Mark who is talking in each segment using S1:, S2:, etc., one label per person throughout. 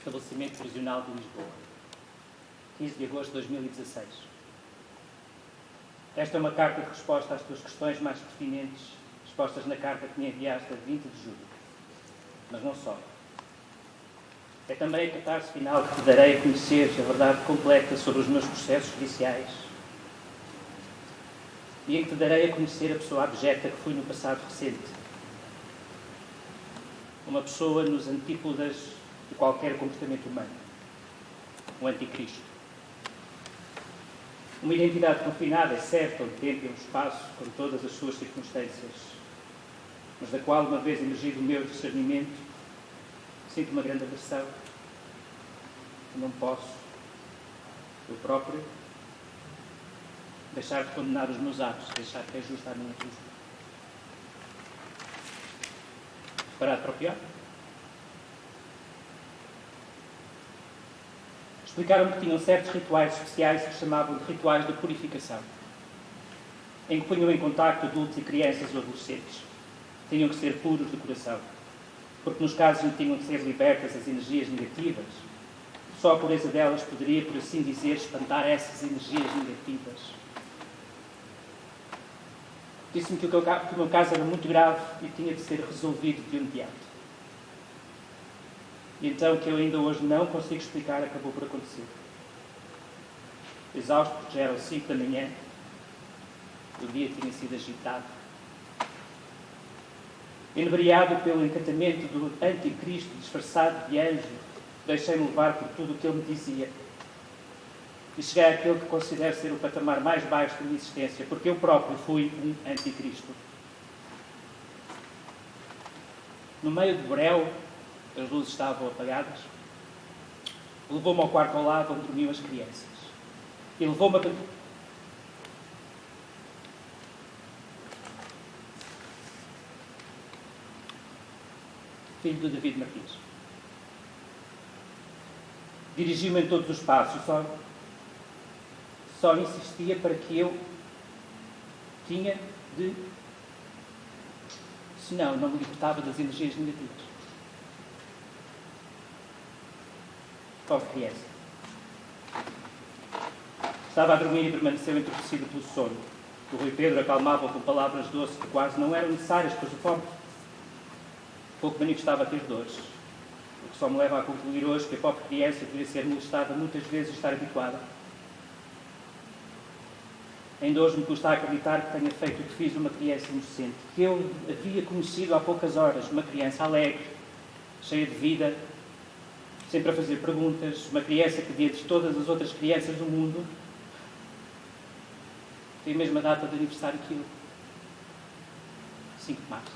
S1: estabelecimento prisional de Lisboa, 15 de agosto de 2016. Esta é uma carta de resposta às tuas questões mais pertinentes, expostas na carta que me enviaste a 20 de julho. Mas não só. É também a catarse final que te darei a conhecer a verdade completa sobre os meus processos judiciais e em que te darei a conhecer a pessoa abjeta que fui no passado recente. Uma pessoa nos antípodas de qualquer comportamento humano. Um anticristo. Uma identidade confinada, é certo, onde tempo e um espaço, com todas as suas circunstâncias, mas da qual, uma vez emergido o meu discernimento, sinto uma grande aversão. Não posso, eu próprio, deixar de condenar os meus atos, deixar que é justa a minha justa. Preparado para o pior? Explicaram-me que tinham certos rituais especiais que se chamavam de rituais de purificação, em que punham em contacto adultos e crianças ou adolescentes. Tinham que ser puros de coração, porque nos casos em que tinham de ser libertas as energias negativas, só a pureza delas poderia, por assim dizer, espantar essas energias negativas. Disse-me que o meu caso era muito grave e tinha de ser resolvido de imediato. E então, que eu ainda hoje não consigo explicar, acabou por acontecer. Exausto, porque já eram 5 da manhã, o dia tinha sido agitado. Inebriado pelo encantamento do anticristo disfarçado de anjo, deixei-me levar por tudo o que ele me dizia. E cheguei àquele que considero ser o patamar mais baixo da minha existência, porque eu próprio fui um anticristo. No meio do breu, as luzes estavam apagadas, levou-me ao quarto ao lado onde dormiam as crianças. E levou-me a... Filho do David Martins. Dirigiu-me em todos os passos, só insistia para que eu tinha de... Senão, não me libertava das energias negativas. Pobre criança. Estava a dormir e permaneceu entorpecido pelo sono. O Rui Pedro acalmava-o com palavras doces que quase não eram necessárias, pois o pobre pouco manifestava ter dores. O que só me leva a concluir hoje que a pobre criança devia ser molestada muitas vezes e estar habituada. Ainda hoje me custa acreditar que tenha feito o que fiz uma criança inocente, que eu havia conhecido há poucas horas, uma criança alegre, cheia de vida, sempre a fazer perguntas, uma criança que, diante de todas as outras crianças do mundo, tem a mesma data de aniversário que eu. 5 de março.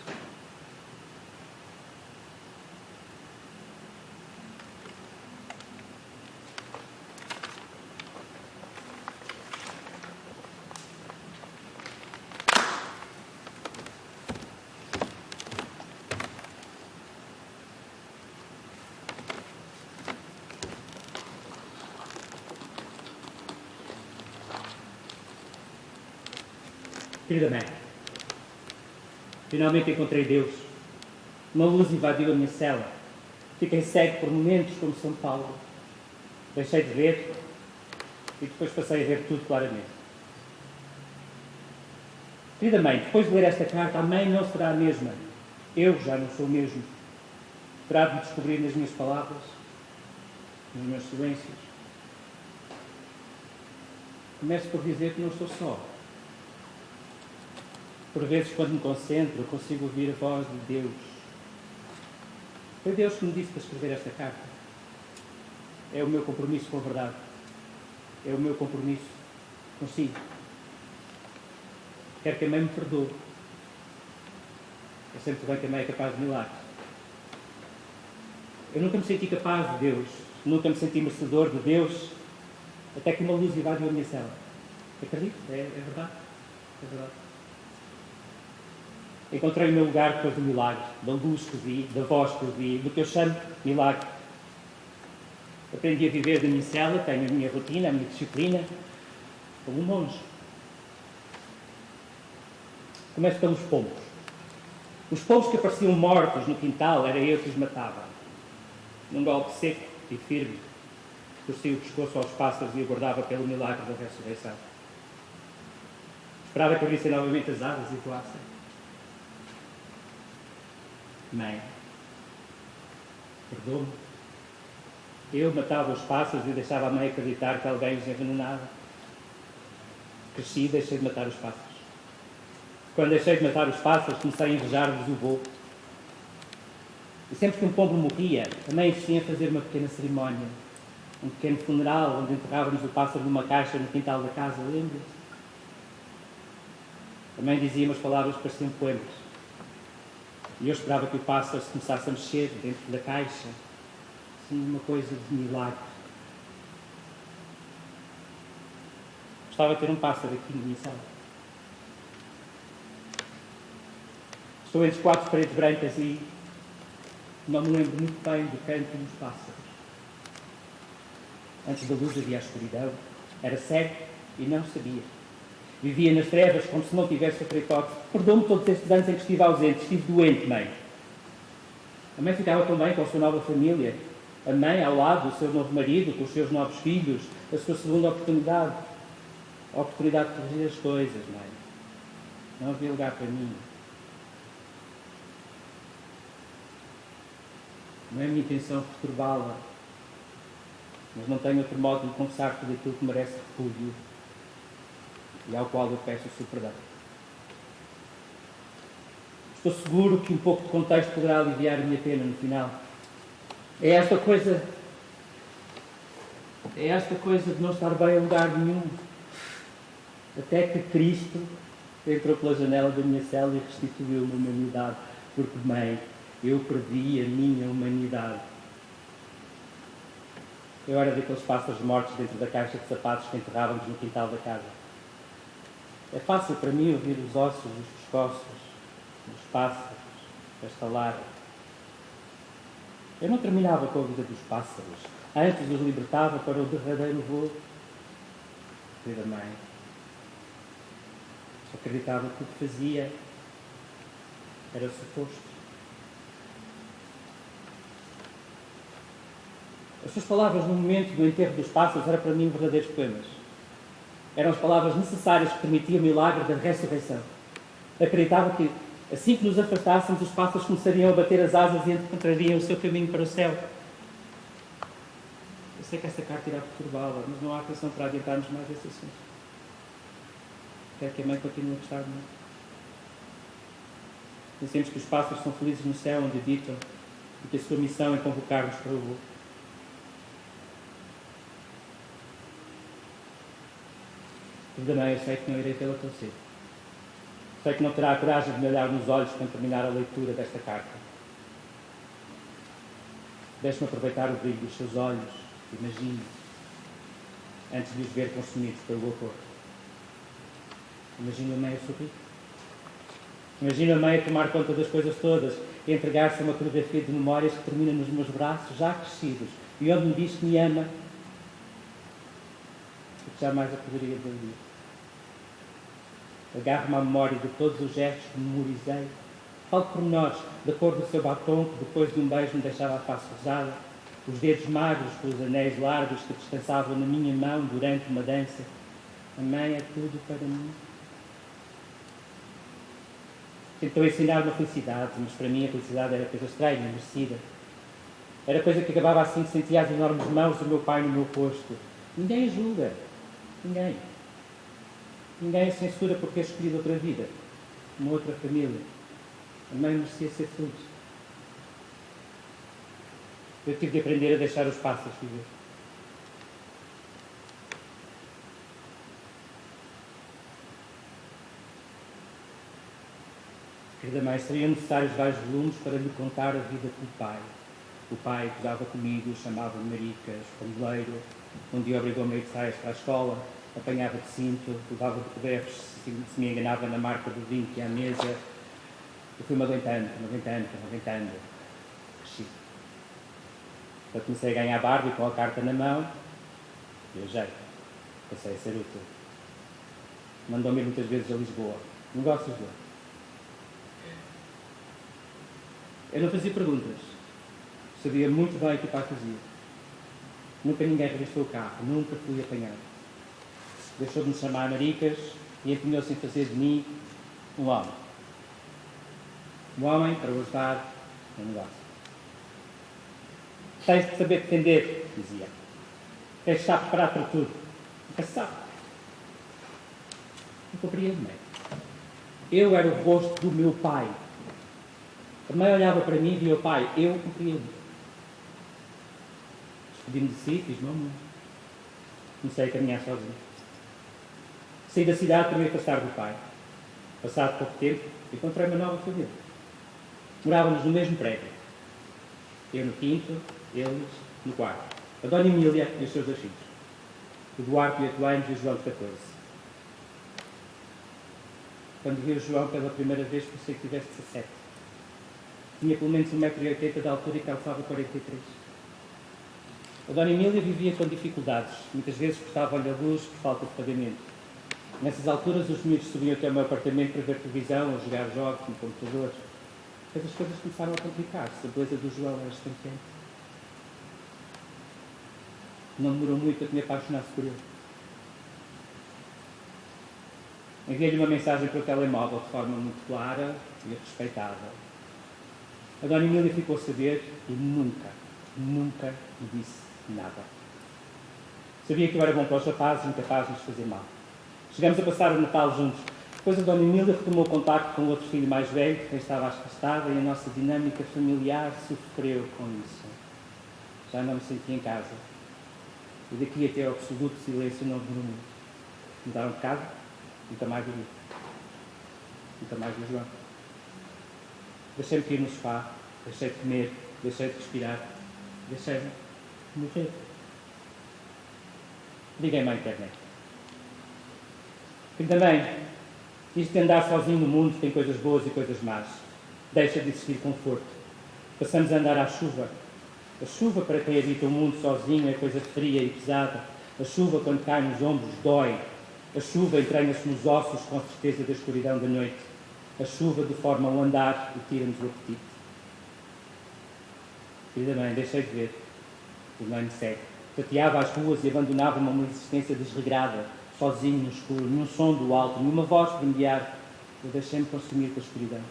S1: Querida mãe, finalmente encontrei Deus. Uma luz invadiu a minha cela. Fiquei cego por momentos como São Paulo. Deixei de ver e depois passei a ver tudo claramente. Querida mãe, depois de ler esta carta, a mãe não será a mesma. Eu já não sou o mesmo. Terá de me descobrir nas minhas palavras, nos meus silêncios. Começo por dizer que não estou só. Por vezes, quando me concentro, eu consigo ouvir a voz de Deus. Foi Deus que me disse para escrever esta carta. É o meu compromisso com a verdade. É o meu compromisso consigo. Quero que a mãe me perdoe. Eu sempre bem que a mãe é capaz de milagres. Eu nunca me senti capaz de Deus. Nunca me senti merecedor de Deus. Até que uma luz invadiu a minha cela. Acredito? É verdade? É verdade. Encontrei o meu lugar depois do milagre, da luz que vi, da voz que ouvi, do que eu chamo milagre. Aprendi a viver da minha cela, tenho a minha rotina, a minha disciplina, como um monge. Começo pelos pombos. Os pombos que apareciam mortos no quintal, era eu que os matava. Num golpe seco, e firme, torcia o pescoço aos pássaros e aguardava pelo milagre da ressurreição. Esperava que abrissem novamente as asas e voassem. Mãe, perdoa-me. Eu matava os pássaros e deixava a mãe acreditar que alguém os envenenava. Cresci e deixei de matar os pássaros. Quando deixei de matar os pássaros, comecei a invejar-vos o voo. E sempre que um pombo morria, a mãe insistia em fazer uma pequena cerimónia, um pequeno funeral, onde enterrávamos o pássaro numa caixa no quintal da casa, lembra-se? A mãe dizia umas palavras que pareciam poemas. E eu esperava que o pássaro se começasse a mexer dentro da caixa. Assim, uma coisa de milagre. Gostava de ter um pássaro aqui na minha sala. Estou entre 4 paredes brancas e não me lembro muito bem do canto dos pássaros. Antes da luz havia a escuridão. Era cego e não sabia. Vivia nas trevas como se não tivesse outra hipótese. Perdoa-me todos estes anos em que estive ausente. Estive doente, mãe. A mãe ficava tão bem com a sua nova família. A mãe ao lado do seu novo marido, com os seus novos filhos, a sua segunda oportunidade. A oportunidade de corrigir as coisas, mãe. Não havia lugar para mim. Não é a minha intenção perturbá-la, mas não tenho outro modo de lhe confessar tudo aquilo que merece repúdio e ao qual eu peço o seu perdão. Estou seguro que um pouco de contexto poderá aliviar a minha pena no final. É esta coisa de não estar bem em lugar nenhum. Até que Cristo entrou pela janela da minha cela e restituiu-me a humanidade. Porque, mãe, eu perdi a minha humanidade. Eu era daqueles pássaros mortos dentro da caixa de sapatos que enterrávamos no quintal da casa. É fácil para mim ouvir os ossos dos pescoços, dos pássaros, estalar. Eu não terminava com a vida dos pássaros. Antes os libertava para o derradeiro voo. Querida mãe, acreditava que o que fazia era suposto. As suas palavras no momento do enterro dos pássaros eram para mim verdadeiros poemas. Eram as palavras necessárias que permitiam o milagre da ressurreição. Acreditava que, assim que nos afastássemos, os pássaros começariam a bater as asas e encontrariam o seu caminho para o céu. Eu sei que esta carta irá perturbá-la, mas não há razão para adiantarmos mais esse assunto. Quero que a mãe continue a gostar de mim. Pensemos que os pássaros são felizes no céu onde habitam e que a sua missão é convocar-nos para o voo. Querida mãe, eu sei que não irei tê-la tão cedo. Sei que não terá a coragem de me olhar nos olhos quando terminar a leitura desta carta. Deixe-me aproveitar o brilho dos seus olhos, imagine, antes de os ver consumidos pelo horror. Imagine a mãe a sorrir. Imagine a mãe a tomar conta das coisas todas e entregar-se a uma coreografia de memórias que termina nos meus braços, já crescidos, e onde me diz que me ama, e que jamais a poderia dizer. Agarro-me à memória de todos os gestos que memorizei. Falo por nós, da cor do seu batom, que depois de um beijo me deixava a face rosada, os dedos magros com os anéis largos que descansavam na minha mão durante uma dança. A mãe é tudo para mim. Tentou ensinar-me a felicidade, mas para mim a felicidade era coisa estranha, merecida. Era coisa que acabava assim que sentia as enormes mãos do meu pai no meu rosto. Ninguém a julga. Ninguém. Ninguém a censura por ter escolhido outra vida, uma outra família. A mãe merecia ser feliz. Eu tive de aprender a deixar os pássaros viver. Querida mãe, seriam necessários vários volumes para lhe contar a vida do pai. O pai gozava comigo, chamava-me maricas, pandeiro, um dia obrigou-me a ir de saias para a escola, apanhava de cinto, levava de cobertos, se me enganava na marca do vinho que ia à mesa. Eu fui-me aguentando. Cresci. Eu comecei a ganhar Barbie com a carta na mão. Viajei. Passei a ser útil. Mandou-me ir muitas vezes a Lisboa. Negócios de lá. Eu não fazia perguntas. Sabia muito bem o que o pai fazia. Nunca ninguém revistou o carro. Nunca fui apanhado. Deixou de me chamar maricas e empenhou-se em fazer de mim um homem. Um homem para o ajudar no negócio. Tens de saber defender, dizia. Tens de estar preparado para tudo. Nunca se sabe. Não compreendo, mãe. Eu era o rosto do meu pai. A mãe olhava para mim e via o pai. Eu compreendo. Despedi-me de si, fiz meu mundo. Comecei a caminhar sozinho. Saí da cidade para me afastar do pai. Passado pouco tempo, encontrei uma nova família. Morávamos no mesmo prédio. Eu no quinto, eles no quarto. A Dona Emília e os seus 2 filhos. O Duarte de 8 anos e o João de 14. Quando vi o João pela primeira vez, pensei que tivesse 17. Tinha pelo menos 1,80 m de altura e calçava 43. A Dona Emília vivia com dificuldades. Muitas vezes cortava-lhe a luz por falta de pagamento. Nessas alturas, os miúdos subiam até o meu apartamento para ver televisão ou jogar jogos no computador. Mas as coisas começaram a complicar-se. A beleza do João era estonteante. Não demorou muito a que me apaixonasse por ele. Enviei-lhe uma mensagem para o telemóvel de forma muito clara e respeitável. A Dona Emília ficou a saber e nunca me disse nada. Sabia que eu era bom para os rapazes e incapaz de nos fazer mal. Chegamos a passar o Natal juntos. Depois a Dona Emília retomou o contacto com o outro filho mais velho, quem estava afastada, e a nossa dinâmica familiar sofreu com isso. Já não me sentia em casa. E daqui até ao absoluto silêncio não demorou muito. Mudaram de casa, nunca mais dormi. Nunca mais vi João. Deixei-me cair no sofá, deixei de comer, deixei de respirar, deixei-me morrer. Liguei-me à internet. E também, isto de andar sozinho no mundo tem coisas boas e coisas más. Deixa de existir conforto. Passamos a andar à chuva. A chuva, para quem habita o mundo sozinho, é coisa fria e pesada. A chuva, quando cai nos ombros, dói. A chuva entranha-se nos ossos com a certeza da escuridão da noite. A chuva deforma o andar e tira-nos o apetite. Querida mãe, deixei de ver. O mãe me segue. Tateava as ruas e abandonava-me a uma existência desregrada, sozinho no escuro, nenhum som do alto, nenhuma voz para me guiar. Eu deixei-me consumir com a escuridão.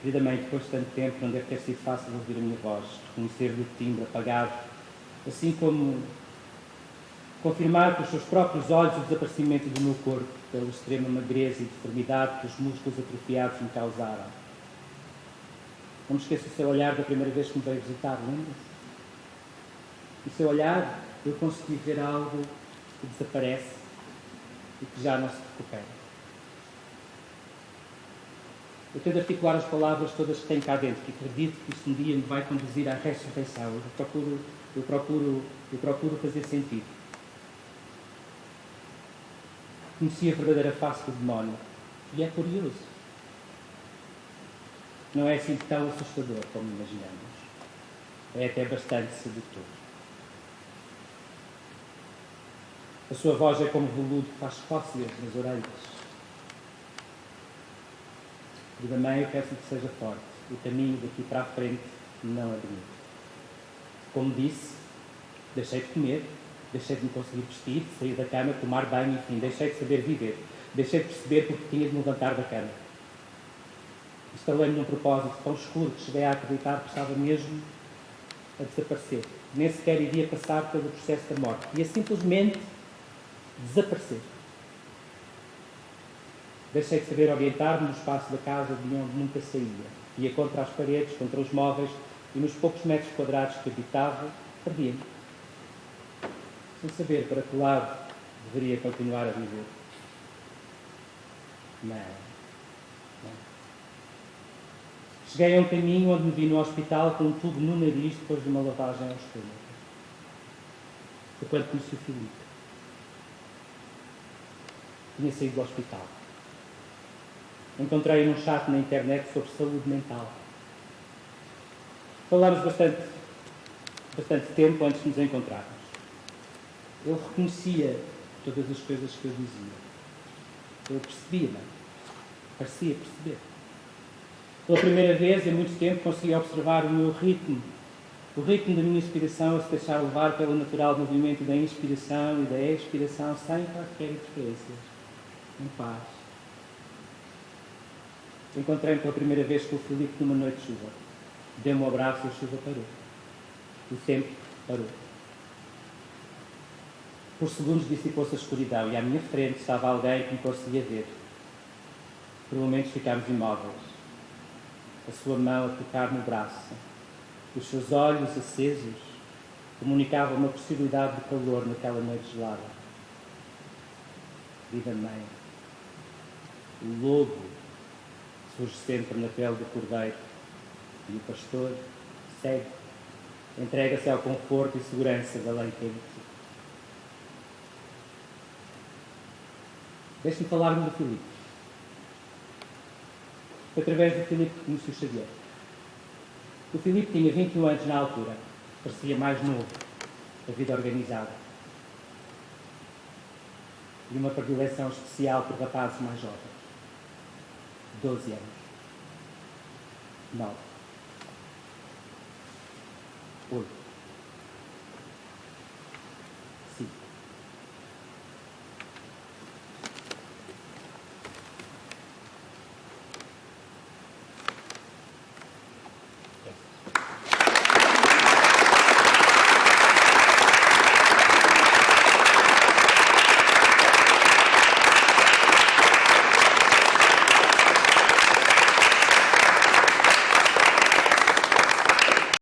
S1: Querida mãe, depois de tanto tempo, não deve ter sido fácil ouvir a minha voz, reconhecer-lhe o timbre apagado, assim como confirmar com os seus próprios olhos o desaparecimento do meu corpo, pela extrema magreza e deformidade que os músculos atrofiados me causaram. Não me esqueço o seu olhar da primeira vez que me veio visitar, lembra-se? O seu olhar, eu consegui ver algo que desaparece e que já não se recupera. Eu tento articular as palavras todas que tenho cá dentro, que acredito que isso um dia me vai conduzir à ressurreição. Eu procuro fazer sentido. Conheci a verdadeira face do demónio e é curioso. Não é assim tão assustador como imaginamos. É até bastante sedutor. A sua voz é como veludo que faz cócegas nas orelhas. Querida mãe, eu peço que seja forte. O caminho daqui para a frente não é bonito. Como disse, deixei de comer, deixei de me conseguir vestir, de sair da cama, tomar banho, enfim, deixei de saber viver. Deixei de perceber porque tinha de me levantar da cama. Instalei-me num propósito tão escuro que cheguei a acreditar que estava mesmo a desaparecer. Nem sequer iria passar pelo processo da morte. Ia simplesmente desaparecer. Deixei de saber orientar-me no espaço da casa de onde nunca saía. Ia contra as paredes, contra os móveis, e nos poucos metros quadrados que habitava, perdia-me. Sem saber para que lado deveria continuar a viver. Não. Cheguei a um caminho onde me vi no hospital com um tubo no nariz depois de uma lavagem ao estômago. Foi quando conheci o Filipe. Tinha saído do hospital. Encontrei-o num chat na internet sobre saúde mental. Falámos bastante tempo antes de nos encontrarmos. Ele reconhecia todas as coisas que eu dizia. Ele percebia-me. Parecia perceber. Pela primeira vez em muito tempo consegui observar o meu ritmo O ritmo da minha inspiração a se deixar levar pelo natural movimento da inspiração e da expiração sem quaisquer interferências. Em paz. Encontrei-me pela primeira vez com o Filipe numa noite de chuva. Deu-me um abraço e a chuva parou. O tempo parou. Por segundos dissipou-se a escuridão e à minha frente estava alguém que me conseguia ver. Por momentos ficámos imóveis. A sua mão a tocar no braço. Os seus olhos acesos comunicavam uma possibilidade de calor naquela noite gelada. Vida mãe. O lobo surge sempre na pele do cordeiro e o pastor segue, entrega-se ao conforto e segurança da lei quente. Deixe-me falar-me do Filipe. Foi através do Filipe que conheci o Xavier. O Filipe tinha 21 anos na altura. Parecia mais novo, a vida organizada. E uma predileção especial por rapazes mais jovens. 12 anos. 9. 8.